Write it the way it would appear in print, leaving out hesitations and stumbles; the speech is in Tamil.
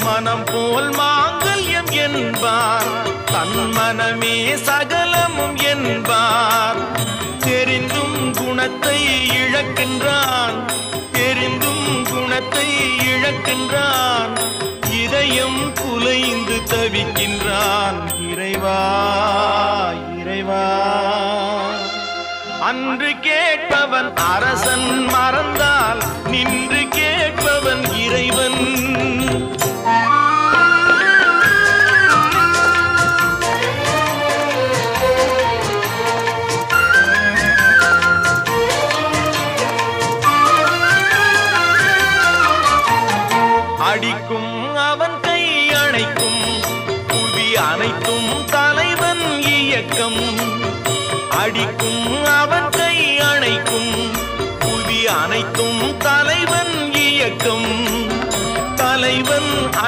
மனம் போல் மாங்கல்யம் என்பார், தன் மனமே சகலமும் என்பார். தெரிந்தும் குணத்தை இழக்கின்றான், தெரிந்தும் குணத்தை இழக்கின்றான். இதயம் குலைந்து தவிக்கின்றான். இறைவா இறைவா, அன்று கேட்பவன் அரசன் மறந்தால் நின்று கேட்பவன் இறைவன். அடிக்கும் அவன் கை அணைக்கும், புவி அனைத்தும் தலைவன் இயக்கம். அடிக்கும்